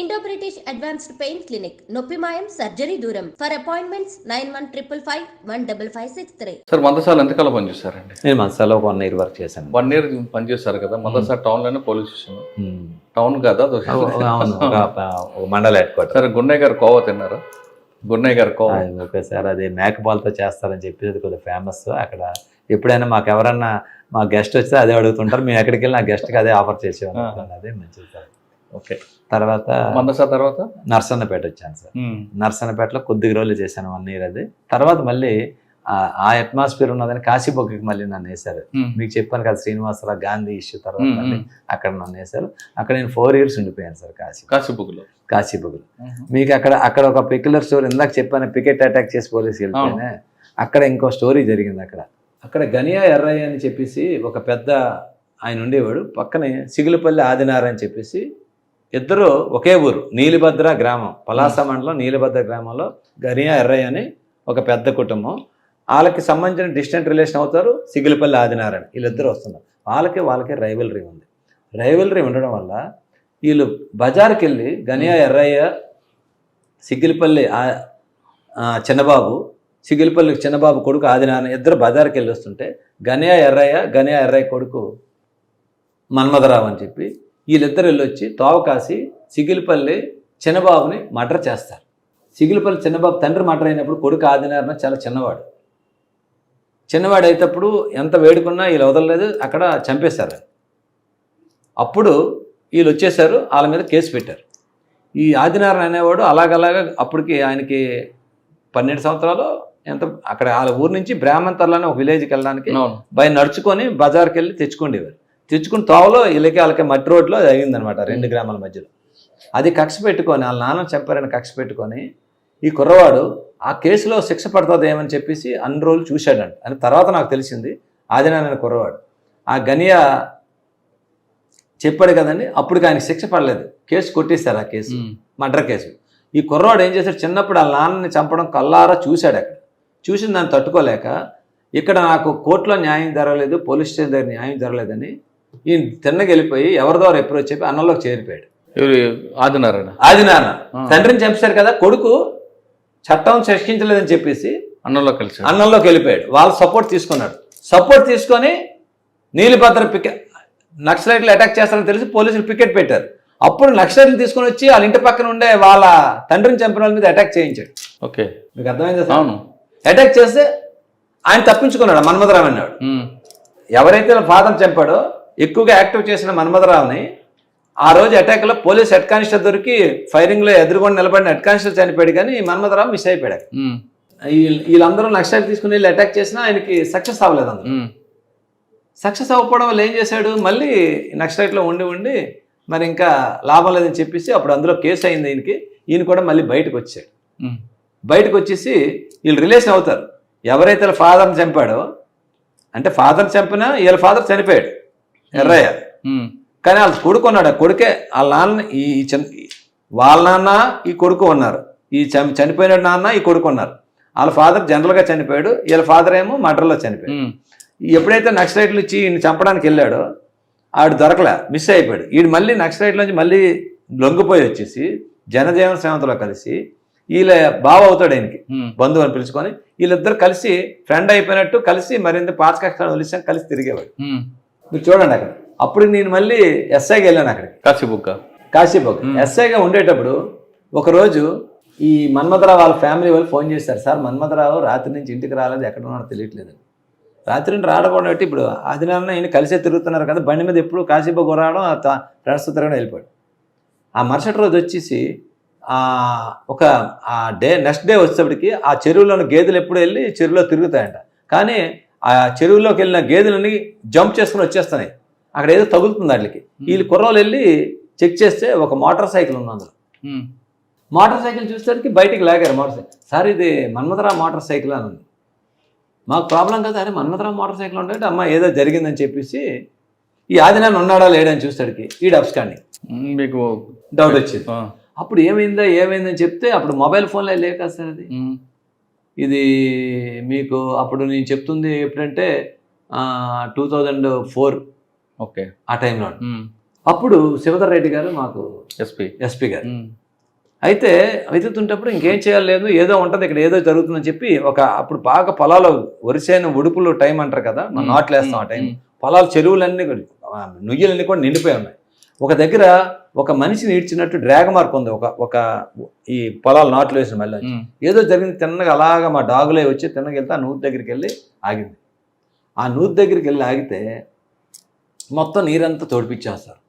Indo British advanced pain clinic నొప్పిమాయం surgery దూరం for appointments 9155515563. Sir మందసాల ఎంతకాలం పనిచేస్తారండి? నేను మందసాలో ఒక 1 year వర్క్ చేశాను. 1 year పనిచేస్తారు కదా. మందసాల టౌన్ లోనే పోలీస్ స్టేషన్. టౌన్ కదా అవును, ఒక మండల హెడ్ క్వార్టర్. సరే, గున్నయ్య గారు కోవా తిన్నారా? గున్నయ్య గారు కోవా ఓకే సార్, అది మేకపాలతో చేస్తారని చెప్పి అది కొద్దిగా ఫేమస్. అక్కడ ఎప్పుడైనా మాకు ఎవరన్నా మా గెస్ట్ వస్తే అదే అడుగుతుంటారు. మేము ఎక్కడికి వెళ్ళి నా గెస్ట్కి అదే ఆఫర్ చేసేవాళ్ళం. అదే మంచిది సార్. ఓకే. తర్వాత మందసాల తర్వాత నర్సన్నపేట వచ్చాను సార్. నర్సన్నపేటలో కొద్ది రోజులు చేశాను 1 year. అది తర్వాత మళ్ళీ ఆ అట్మాస్ఫియర్ ఉన్నదని కాశీబొగ్గకి మళ్ళీ నన్ను వేశారు. మీకు చెప్పాను కదా, శ్రీనివాసరావు గాంధీ ఇష్యూ తర్వాత మళ్ళీ అక్కడ నన్ను వేశారు. అక్కడ నేను 4 years ఉండిపోయాను సార్ కాశీబొగ్గలో. మీకు అక్కడ ఒక పెక్యులర్ స్టోరీ ఇందాక చెప్పాను, పికెట్ అటాక్ చేసి పోలీసు వెళ్తేనే అక్కడ ఇంకో స్టోరీ జరిగింది. అక్కడ గనియా ఎర్రయ్య అని చెప్పేసి ఒక పెద్ద ఆయన ఉండేవాడు. పక్కనే సిగులపల్లి ఆదినారాయణ అని చెప్పేసి ఇద్దరు ఒకే ఊరు, నీలిభద్ర గ్రామం, పలాస మండలం నీలిభద్ర గ్రామంలో గనియా ఎర్రయ్య అని ఒక పెద్ద కుటుంబం. వాళ్ళకి సంబంధించిన డిస్టెంట్ రిలేషన్ అవుతారు సిగులపల్లి ఆదినారాయణ. వీళ్ళిద్దరు వస్తున్నారు. వాళ్ళకి రైవలరీ ఉంది. రైవలరీ ఉండడం వల్ల వీళ్ళు బజార్కి వెళ్ళి గనియా ఎర్రయ్య సిగిలిపల్లి చిన్నబాబు కొడుకు ఆదినారాయణ ఇద్దరు బజార్కి వెళ్ళి వస్తుంటే గనియా ఎర్రయ్య కొడుకు మన్మథరావు అని చెప్పి వీళ్ళిద్దరు వెళ్ళొచ్చి తోవ కాసి సిగిలిపల్లి చిన్నబాబుని మర్డర్ చేస్తారు. సిగిలిపల్లి చిన్నబాబు తండ్రి మర్డర్ అయినప్పుడు కొడుకు ఆదినారాయణ చాలా చిన్నవాడు అయినప్పుడు ఎంత వేడుకున్నా వీళ్ళు వదలలేదు, అక్కడ చంపేశారు. అప్పుడు వీళ్ళు వచ్చేసారు, వాళ్ళ మీద కేసు పెట్టారు. ఈ ఆదినారాయణ అనేవాడు అలాగలాగా అప్పటికి ఆయనకి 12 సంవత్సరాలు ఎంత, అక్కడ వాళ్ళ ఊరు నుంచి బ్రాహ్మణతర్లని ఒక విలేజ్కి వెళ్ళడానికి నడుచుకొని బజార్కి వెళ్ళి తెచ్చుకుని తోవలో వాళ్ళకి మట్టి రోడ్లో అది అయిందనమాట 2 గ్రామాల మధ్యలో. అది కక్ష పెట్టుకొని వాళ్ళ నాన్న చంపారని కక్ష పెట్టుకొని ఈ కుర్రవాడు ఆ కేసులో శిక్ష పడుతుంది ఏమని చెప్పేసి అన్ని రోజులు చూశాడంట. అని తర్వాత నాకు తెలిసింది ఆదినారాయణ కుర్రవాడు ఆ గనియా చెప్పాడు కదండి, అప్పటికి ఆయనకి శిక్ష పడలేదు, కేసు కొట్టేశారు. ఆ కేసు మర్డర్ కేసు. ఈ కుర్రవాడు ఏం చేశాడు, చిన్నప్పుడు వాళ్ళ నాన్నని చంపడం కల్లారా చూశాడు. అక్కడ చూసిన దాన్ని తట్టుకోలేక ఇక్కడ నాకు కోర్టులో న్యాయం జరగలేదు, పోలీస్ స్టేషన్ దగ్గర న్యాయం జరగలేదని ఈయన తిన్నకి వెళ్ళిపోయి ఎవరి ద్వారా ఎప్పుడు చెప్పి అన్నంలోకి చేరిపోయాడు. ఆదినారాయణ తండ్రిని చంపేశారు కదా, కొడుకు చట్టం శిక్షించలేదని చెప్పేసి అన్నంలోకి వెళ్ళిపోయాడు. వాళ్ళు సపోర్ట్ తీసుకొని నీలిభద్ర నక్సలైట్లు అటాక్ చేస్తారని తెలిసి పోలీసులు పికెట్ పెట్టారు. అప్పుడు నక్సలైట్లు తీసుకొని వచ్చి వాళ్ళ ఇంటి పక్కన ఉండే వాళ్ళ తండ్రిని చంపిన వాళ్ళ మీద అటాక్ చేయించాడు. ఓకే, మీకు అర్థమైందా? అవును. అటాక్ చేస్తే ఆయన తప్పించుకున్నాడు. మన్మథరావు అన్నాడు. ఎవరైతే ఫాదర్ చంపాడో ఎక్కువగా యాక్టివ్ చేసిన మన్మథరావుని ఆ రోజు అటాక్లో పోలీస్ హెడ్ కానిస్టేబుల్ దొరికి ఫైరింగ్లో ఎదురుకొని నిలబడిన హెడ్ కానిస్టేబుల్ చనిపోయాడు, కానీ మన్మథరావు మిస్ అయిపోయాడు. వీళ్ళందరూ నక్సలైట్ తీసుకుని వెళ్ళి అటాక్ చేసినా ఆయనకి సక్సెస్ అవ్వలేదు. అందరూ సక్సెస్ అవ్వకపోవడం వల్ల ఏం చేశాడు, మళ్ళీ నక్సలైట్లో ఉండి మరి ఇంకా లాభం లేదని చెప్పేసి అప్పుడు అందులో కేసు అయింది ఈయనకి. ఈయన కూడా మళ్ళీ బయటకు వచ్చాడు. బయటకు వచ్చేసి వీళ్ళు రిలేషన్ అవుతారు. ఎవరైతే ఫాదర్ని చంపాడో, అంటే ఫాదర్ చంపినా వీళ్ళ ఫాదర్ చనిపోయాడు ఎర్రయ్య, కానీ వాళ్ళ కొడుకు ఉన్నాడు. ఆ కొడుకే వాళ్ళ నాన్న, వాళ్ళ నాన్న ఈ కొడుకు ఉన్నారు, ఈ చనిపోయిన నాన్న ఈ కొడుకు ఉన్నారు. వాళ్ళ ఫాదర్ జనరల్గా చనిపోయాడు, వీళ్ళ ఫాదర్ ఏమో మర్డర్లో చనిపోయాడు. ఎప్పుడైతే నక్సలైట్లు ఇచ్చి ఈయన చంపడానికి వెళ్ళాడో ఆవిడ దొరకలే, మిస్ అయిపోయాడు. వీడు మళ్ళీ నక్సలైట్ల నుంచి మళ్ళీ లొంగిపోయి వచ్చేసి జనజీవన సేవంతో కలిసి వీళ్ళ బావ అవుతాడు ఆయనకి, బంధువు అని పిలుచుకొని వీళ్ళిద్దరు కలిసి ఫ్రెండ్ అయిపోయినట్టు కలిసి మరింత పాతకక్షలు వదిలిసాం, కలిసి తిరిగేవాడు. మీరు చూడండి అక్కడ. అప్పుడు నేను మళ్ళీ ఎస్ఐకి వెళ్ళాను అక్కడికి, కాశీబొగ్గ ఎస్ఐగా ఉండేటప్పుడు ఒకరోజు ఈ మన్మథరావు వాళ్ళ ఫ్యామిలీ వాళ్ళు ఫోన్ చేశారు, సార్ మన్మథరావు రాత్రి నుంచి ఇంటికి రాలేదు, ఎక్కడ ఉన్నాడో తెలియట్లేదు. రాత్రి నుండి రావడం బట్టి ఇప్పుడు ఆదినారాయణ ఈయన కలిసే తిరుగుతున్నారు కదా, బండి మీద ఎప్పుడు కాశీబొగ్గ రావడం ఫ్రెండ్స్తో తిరగడం వెళ్ళిపోయాడు. ఆ మరుసటి రోజు వచ్చేసి నెక్స్ట్ డే వచ్చేప్పటికి ఆ చెరువులోని గేదెలు ఎప్పుడు వెళ్ళి చెరువులో తిరుగుతాయంట, కానీ ఆ చెరువులోకి వెళ్ళిన గేదెలని జంప్ చేసుకుని వచ్చేస్తున్నాయి. అక్కడ ఏదో తగులుతుంది వాటికి. వీళ్ళు కుర్రోలు వెళ్ళి చెక్ చేస్తే ఒక మోటార్ సైకిల్ ఉంది అందులో. మోటార్ సైకిల్ చూసేసరికి బయటికి లాగారు మోటార్ సైకిల్. సార్ ఇది మన్మథరావు మోటార్ సైకిల్ అని ఉంది. మాకు ప్రాబ్లం కదా, అరే మన్మథరావు మోటార్ సైకిల్ ఉంటే అమ్మ ఏదో జరిగిందని చెప్పేసి ఈ ఆదినారాయణ ఉన్నాడా లేడని చూస్తాడికి ఈ అబ్స్కాండింగ్ మీకు డౌట్ వచ్చింది. అప్పుడు ఏమైందని చెప్తే అప్పుడు మొబైల్ ఫోన్లో లేక సార్ ఇది మీకు అప్పుడు నేను చెప్తుంది ఎప్పుడంటే 2004. ఓకే, ఆ టైంలో అప్పుడు శివధర్ రెడ్డి గారు మాకు ఎస్పీ గారు అయితే వెతుకుతుంటప్పుడు ఇంకేం చేయాలి లేదు, ఏదో ఉంటుంది ఇక్కడ ఏదో జరుగుతుందని చెప్పి అప్పుడు బాగా పొలాలు వరిసేను ఉడుపులు టైం అంటారు కదా, మనం నాట్లు వేస్తాం ఆ టైం, పొలాలు చెరువులన్నీ నుయ్యలన్నీ కూడా నిండిపోయి ఉన్నాయి. ఒక దగ్గర ఒక మనిషిని ఈడ్చినట్టు డ్రాగ్ మార్క్ ఉంది, ఒక ఈ పొలాలు నాట్లు వేసిన మళ్ళీ ఏదో జరిగింది. తిన్నగా అలాగా మా డాగులే వచ్చి తిన్నగా వెళ్తే ఆ నూతి దగ్గరికి వెళ్ళి ఆగింది. ఆ నూతి దగ్గరికి వెళ్ళి ఆగితే మొత్తం నీరంతా తోడిపించేస్తారు.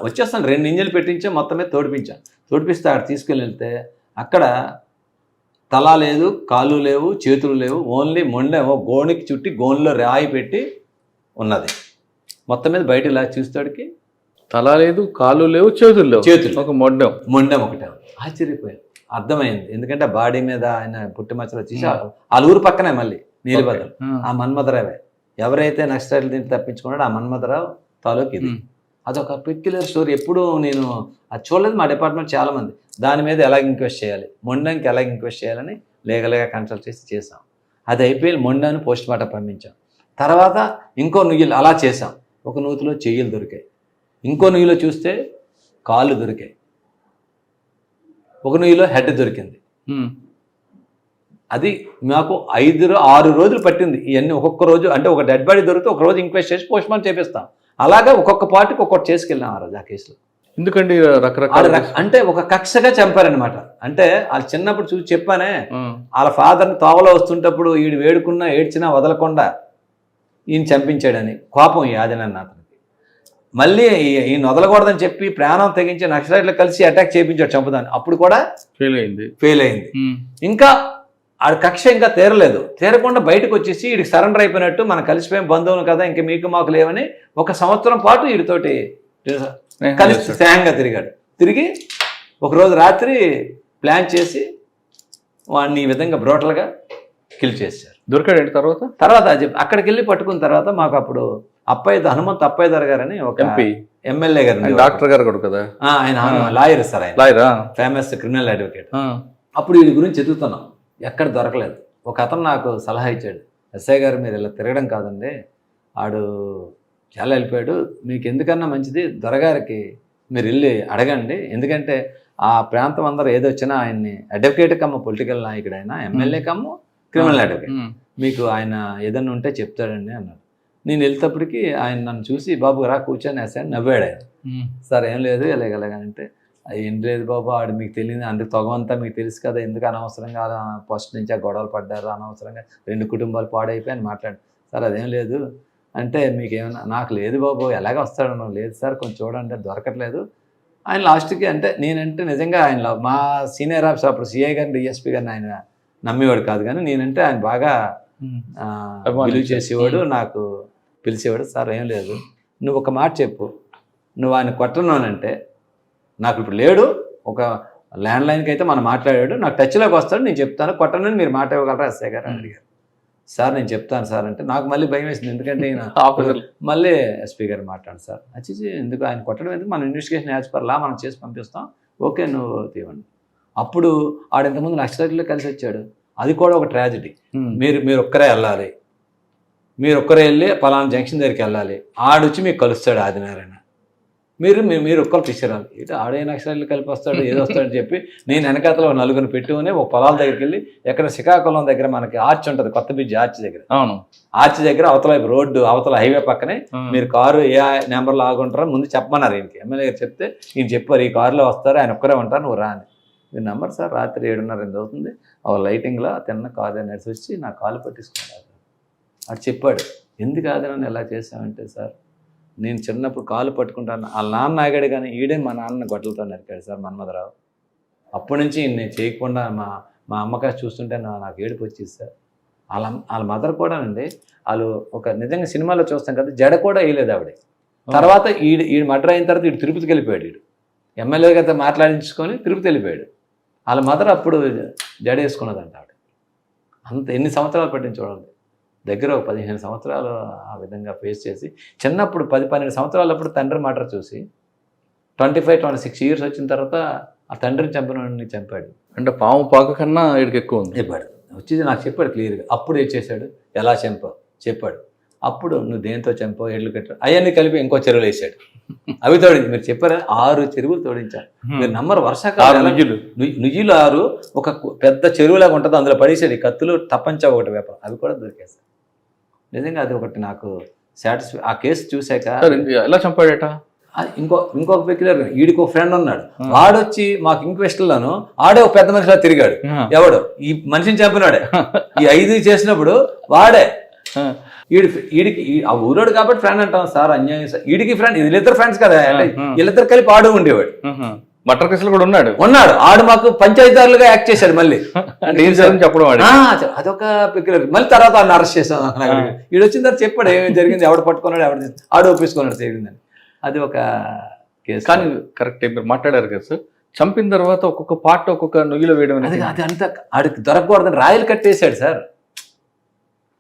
వచ్చేస్తాను 2 ఇంజన్లు పెట్టించే మొత్తం మీద తోడిపిస్తే అక్కడ తీసుకెళ్ళి వెళ్తే అక్కడ తల లేదు, కాళ్ళు లేవు, చేతులు లేవు, ఓన్లీ మొండేమో గోనికి చుట్టి గోన్లో రాయి పెట్టి ఉన్నది. మొత్తం మీద బయట ఇలా చూస్తాడికి తల లేదు, కాళ్ళు లేవు, చేతులు ఒక మొండెం ఒకటే. ఆశ్చర్యపోయాను, అర్థమైంది. ఎందుకంటే బాడీ మీద ఆయన పుట్టి మచ్చలు తీసి ఆ ఊరు పక్కనే మళ్ళీ నీలిబద్దలు ఆ మన్మథరావే ఎవరైతే నక్సలైట్లు దీన్ని తప్పించుకున్నాడో ఆ మన్మథరావు తాలూకు ఇది. అదొక పెక్యులర్ స్టోరీ. ఎప్పుడు నేను అది చూడలేదు. మా డిపార్ట్మెంట్ చాలామంది దాని మీద ఎలాగ ఇంక్వెస్ట్ చేయాలి, మొండానికి ఎలాగ ఇంక్వెస్ట్ చేయాలని లీగల్గా కన్సల్ట్ చేసాం. అది అయిపోయి మొండాన్ని పోస్ట్ మార్టం పంపించాం. తర్వాత ఇంకో నుయ్యలు అలా చేసాం. ఒక నూతిలో చెయ్యలు దొరికాయి, ఇంకో నుయ్యిలో చూస్తే కాళ్ళు దొరికాయి, ఒక నుయ్యిలో హెడ్ దొరికింది. అది మాకు 5-6 రోజులు పట్టింది. ఇవన్నీ ఒక్కొక్క రోజు, అంటే ఒక డెడ్ బాడీ దొరికితే ఒక రోజు ఇంక్వెస్ట్ చేసి పోస్ట్ మార్టం చేపిస్తాం. అలాగా ఒక్కొక్క పార్టీకి ఒక్కొక్కటి చేసుకెళ్ళాం ఆ రోజు ఆ కేసులో. ఎందుకండి రకరకాల అంటే ఒక కక్షగా చంపారనమాట. అంటే వాళ్ళు చిన్నప్పుడు చూసి చెప్పానే, వాళ్ళ ఫాదర్ని తోవలో వస్తుంటప్పుడు ఈడు వేడుకున్నా ఏడ్చినా వదలకుండా ఈయన చంపించాడని కోపం ఈ ఆదినాన్ని అతనికి. మళ్ళీ ఈయన వదలకూడదని చెప్పి ప్రాణం తెగించి నక్సలైట్లు కలిసి అటాక్ చేయించాడు చంపుదాన్ని. అప్పుడు కూడా ఫెయిల్ అయింది. ఇంకా ఆడ కక్ష ఇంకా తీరకుండా బయటకు వచ్చేసి వీడికి సరెండర్ అయిపోయినట్టు, మనం కలిసిపోయిన బంధువులు కదా ఇంక మీకు మాకు లేవని 1 సంవత్సరం పాటు వీడితోటి కలిసి స్నేహంగా తిరిగి ఒకరోజు రాత్రి ప్లాన్ చేసి వాడిని ఈ విధంగా బ్రోటల్గా కిల్ చేశారు. దొరికాడు తర్వాత అక్కడికి వెళ్ళి పట్టుకున్న తర్వాత మాకు అప్పుడు హనుమంత్ అప్పయ్యదర్ గారని ఒక ఎమ్మెల్యే గారు, డాక్టర్ గారు కూడా కదా, ఆయన లాయర్ సార్, ఆయన ఫేమస్ క్రిమినల్ అడ్వకేట్. అప్పుడు వీడి గురించి ఎదుగుతున్నాం, ఎక్కడ దొరకలేదు. ఒక అతను నాకు సలహా ఇచ్చాడు, ఎస్ఐ గారు మీరు ఇలా తిరగడం కాదండి, ఆడు చాలా వెళ్ళిపోయాడు, మీకు ఎందుకన్నా మంచిది దొరగారికి మీరు వెళ్ళి అడగండి, ఎందుకంటే ఆ ప్రాంతం అందరూ ఏదొచ్చినా ఆయన్ని అడ్వకేట్ కమ్మ పొలిటికల్ నాయకుడు, ఆయన ఎమ్మెల్యే కమ్మ క్రిమినల్ అడ్వకేట్, మీకు ఆయన ఏదన్నా ఉంటే చెప్తాడండి అన్నాడు. నేను వెళ్తేప్పటికి ఆయన నన్ను చూసి బాబు రా కూర్చొని వేసాను, నవ్వాడు ఆయన. సార్ ఏం లేదు ఎలాగంటే ఏం లేదు బాబు, ఆడు మీకు తెలియదు, అందుకు తొగవంతా మీకు తెలుసు కదా, ఎందుకు అనవసరంగా ఫస్ట్ నుంచి ఆ గొడవలు పడ్డారు, అనవసరంగా 2 కుటుంబాలు పాడైపోయి అని మాట్లాడు. సార్ అదేం లేదు అంటే మీకేమన్నా, నాకు లేదు బాబు ఎలాగ వస్తాడు, లేదు సార్ కొంచెం చూడండి దొరకట్లేదు. ఆయన లాస్ట్కి అంటే నేనంటే నిజంగా ఆయన మా సీనియర్ ఆఫీసర్ అప్పుడు సిఐ గారిని డిఎస్పీ గారిని ఆయన నమ్మేవాడు కాదు, కానీ నేనంటే ఆయన బాగా విలువ చేసేవాడు, నాకు పిలిచేవాడు. సార్ ఏం లేదు, నువ్వు ఒక మాట చెప్పు, నువ్వు ఆయన కొట్టనునంటే నాకు ఇప్పుడు లేడు, ఒక ల్యాండ్లైన్కి అయితే మనం మాట్లాడాడు, నాకు టచ్లోకి వస్తాడు, నేను చెప్తాను, కొట్టనని మీరు మాట ఇవ్వగలరా ఎస్ఐ గారు అని అడిగారు. సార్ నేను చెప్తాను సార్ అంటే నాకు మళ్ళీ భయం వేసింది, ఎందుకంటే మళ్ళీ ఎస్పీ గారు మాట్లాడు సార్ వచ్చి ఎందుకు ఆయన కొట్టడం ఎందుకు, మనం ఇన్వెస్టిగేషన్ యాజ్ పర్ లా మనం చేసి పంపిస్తాం, ఓకే నువ్వు తీవండి. అప్పుడు ఆడు ఇంతకుముందు నక్సలైట్లో కలిసి వచ్చాడు, అది కూడా ఒక ట్రాజడీ. మీరు ఒక్కరే వెళ్ళాలి, మీరు ఒక్కరే వెళ్ళి పలానా జంక్షన్ దగ్గరికి వెళ్ళాలి, ఆడొచ్చి మీకు కలుస్తాడు ఆదినారాయణ, మీరు ఒక్కరు తీసుకురాలి. ఇటు ఆడే నక్సలైట్లు కలిపి వస్తాడు ఏదో వస్తాడని చెప్పి నేను వెనకాతలో 4 పెట్టుకుని ఒక పొలాల దగ్గరికి వెళ్ళి, ఎక్కడ శ్రీకాకుళం దగ్గర మనకి ఆర్చ్ ఉంటుంది, కొత్త బ్రిడ్జ్ ఆర్చ్ దగ్గర, ఆర్చ్ దగ్గర అవతల రోడ్డు అవతల హైవే పక్కనే మీరు కారు ఏ నెంబర్లో ఆగుంటారో ముందు చెప్పమన్నారు. ఈయనకి ఎమ్మెల్యే గారు చెప్తే ఈయన చెప్పారు, ఈ కారులో వస్తారు, ఆయన ఒక్కరే ఉంటారు, నువ్వు రాని. మీరు నెంబర్ సార్ రాత్రి 7:30 అవుతుంది, ఆ లైటింగ్లో తిన్న కారు నడిచి వచ్చి నా కాలు పట్టించుకున్నాడు. అటు చెప్పాడు, ఎందుకు ఆదరణ ఎలా చేసామంటే సార్ నేను చిన్నప్పుడు కాలు పట్టుకుంటాను, వాళ్ళ నాన్న ఆగాడు కానీ ఈడే మా నాన్న గొడ్డలతో నరికాడు సార్ మన్మథరావు. అప్పటి నుంచి నేను చేయకుండా మా అమ్మకాయ చూస్తుంటే నాకు ఏడుపు వచ్చేది సార్. వాళ్ళ మదర్ కూడా అండి, వాళ్ళు ఒక నిజంగా సినిమాలో చూస్తాం కదా, జడ కూడా వేయలేదు ఆవిడ. తర్వాత ఈడు మర్డర్ అయిన తర్వాత ఈడు తిరుపతికి వెళ్ళిపోయాడు, ఈడు ఎమ్మెల్యే గారితో మాట్లాడించుకొని తిరుపతి వెళ్ళిపోయాడు. వాళ్ళ మదర్ అప్పుడు జడ వేసుకున్నదంట ఆవిడ. అంత ఎన్ని సంవత్సరాలు పట్టింది చూడండి, దగ్గర ఒక 15 సంవత్సరాలు ఆ విధంగా ఫేస్ చేసి, చిన్నప్పుడు 10-12 సంవత్సరాలప్పుడు తండ్రి మర్డర్ చూసి 25-26 ఇయర్స్ వచ్చిన తర్వాత ఆ తండ్రిని చంపినవాడిని చంపాడు. అంటే పాము పాక కన్నా వీడికి ఎక్కువ ఉంది చెప్పాడు, వచ్చి నాకు చెప్పాడు క్లియర్గా. అప్పుడు ఏం చేశాడు, ఎలా చంపావు చెప్పాడు. అప్పుడు నువ్వు దేంతో చంపావు, ఎడ్లు కట్టావు, అవన్నీ కలిపి ఇంకో చెరువులు వేసాడు. అవి తోడించి మీరు చెప్పారా 6 చెరువులు తోడించారు. మీరు నమ్మరు, వర్షాకాలం నుయ్యిలు 6 ఒక పెద్ద చెరువులాగా ఉంటుంది, అందులో పడేసాడు. ఈ కత్తులు తప్పంచా ఒకటి వ్యాపారం, అవి కూడా దొరికేస్తాయి. నిజంగా అది ఒకటి నాకు సాటిస్ఫై. ఆ కేసు చూశాక ఎలా చంపాడట, ఇంకొక పెక్యులర్, వీడికి ఒక ఫ్రెండ్ ఉన్నాడు, వాడొచ్చి మాకు ఇంక్వెస్ట్లోను ఆడే ఒక పెద్ద మనిషిలా తిరిగాడు. ఎవడు ఈ మనిషిని చంపినాడే, ఈ 5 చేసినప్పుడు వాడే. వీడికి ఆ ఊరోడు కాబట్టి ఫ్రెండ్ అంటాం సార్, అన్యాయం సార్. వీడికి ఫ్రెండ్, వీళ్ళిద్దరు ఫ్రెండ్స్ కదా, వీళ్ళిద్దరు కలిపి ఆడు ఉండేవాడు. మటర్ కేసులు కూడా ఉన్నాడు. ఆడు మాకు పంచాయతీదారులుగా యాక్ట్ చేశాడు. మళ్ళీ చెప్పడం అదొక పెక్యులర్. మళ్ళీ తర్వాత ఆడిని అరెస్ట్ చేసాం. వీడు వచ్చిన తర్వాత చెప్పాడు ఏమేమి జరిగింది, ఎవడు పట్టుకున్నాడు, ఎవడు ఆడు ఒప్పించుకున్నాడు జరిగిందని. అది ఒక కేసు. కానీ కరెక్ట్ మీరు మాట్లాడారు కదా సార్, చంపిన తర్వాత ఒక్కొక్క పార్ట్ ఒక్కొక్క నుయ్యిలో వేయడం అది అంతా ఆడికి దొరకకూడదని రాయలు కట్టేసాడు సార్.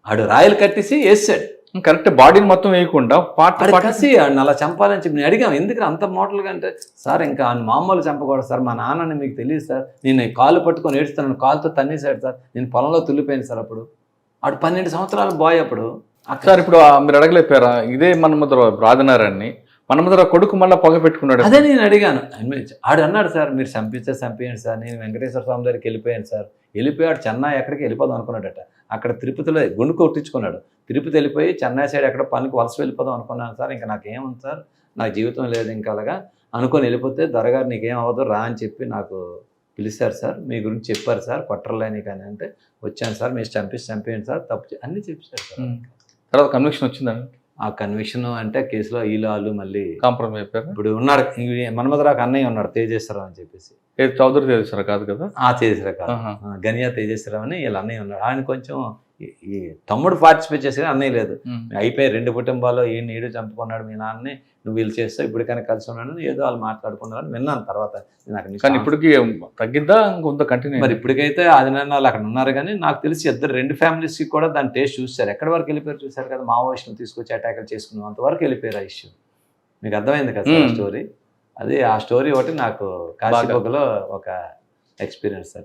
ఆడు రాయలు కట్టేసి వేసాడు. కరెక్ట్, బాడీని మొత్తం వేయకుండా పార్ట్ కసి ఆడిని అలా చంపాలని చెప్పి నేను అడిగాం, ఎందుకు అంత మోటలుగా అంటే, సార్ ఇంకా ఆయన మామూలు చంపకూడదు సార్, మా నాన్నని మీకు తెలియదు సార్, నేను కాలు పట్టుకొని ఏడుస్తాను, కాలుతో తన్నేసాడు సార్, నేను పొలంలో తుల్లిపోయాను సార్. అప్పుడు ఆడు 12 సంవత్సరాల బాయ్. అప్పుడు సార్ ఇప్పుడు మీరు అడగలేపారా, ఇదే మన్మథరావు రాజనారాయణని మన్మథరావు కొడుకు మళ్ళీ పొగ పెట్టుకున్నాడు. అదే నేను అడిగాను. ఆడు అన్నాడు సార్, మీరు చంపించండి సార్, నేను వెంకటేశ్వర స్వామి దగ్గరికి వెళ్ళిపోయాను సార్. వెళ్ళిపోయాడు చెన్నై ఎక్కడికి వెళ్ళిపోదాం అనుకున్నాడట. అక్కడ తిరుపతిలో గుండు కొట్టించుకున్నాడు. తిరుపతి వెళ్ళిపోయి చెన్నై సైడ్ ఎక్కడ పనికి వలస వెళ్ళిపోదాం అనుకున్నాను సార్, ఇంకా నాకేముంది సార్, నాకు జీవితం లేదు ఇంకా అలాగా అనుకొని వెళ్ళిపోతే, దొరగారు నీకేం అవ్వదు రా అని చెప్పి నాకు పిలిచారు సార్, మీ గురించి చెప్పారు సార్, కొట్టర్లేని కానీ అంటే వచ్చాను సార్, మీరు చంపేయండి సార్, తప్పు అన్నీ చెప్పారు సార్. తర్వాత కన్విక్షన్ వచ్చిందండి. ఆ కన్విక్షన్ అంటే కేసులో ఈలాలు మళ్ళీ కాంప్రమైజ్ అయిపోయారు. ఇప్పుడు ఉన్నాడు మన్మథరావుకి అన్నయ్య ఉన్నాడు, తేజేశ్వరరావు అని చెప్పేసి. చౌదరి తేజేశ్వరరావు కాదు కదా, తేజేశ్వరరావు కాదు, గనియా తేజేశ్వరరావు అని వీళ్ళ అన్నయ్య ఉన్నాడు. ఆయన కొంచెం ఈ తమ్ముడు పార్టిసిపేట్ చేసి అన్నయ్య లేదు, అయిపోయి 2 కుటుంబాల్లో ఈడు చంపుకున్నాడు మీ నాన్నని, నువ్వు వీళ్ళు చేస్తావు, ఇప్పటికైనా కలిసి ఉన్నాడు ఏదో వాళ్ళు మాట్లాడుకున్నారని విన్నాను. తర్వాత కానీ ఇప్పటికి తగ్గిద్దా ఇంకొంత కంటిన్యూ? మరి ఇప్పటికైతే ఆదినాన్న వాళ్ళు అక్కడ ఉన్నారు, కానీ నాకు తెలిసి 2 ఫ్యామిలీస్కి కూడా దాని టేస్ట్ చూస్తారు. ఎక్కడి వరకు వెళ్ళిపోయారు చూసారు కదా, మావోయిస్టులు తీసుకొచ్చి అటాకులు చేసుకున్నాం, అంతవరకు వెళ్ళిపోయారు ఆ ఇష్యూ. మీకు అర్థమైంది కదా స్టోరీ. అది ఆ స్టోరీ ఒకటి నాకు కాశీబొగ్గలో ఒక ఎక్స్పీరియన్స్ సార్.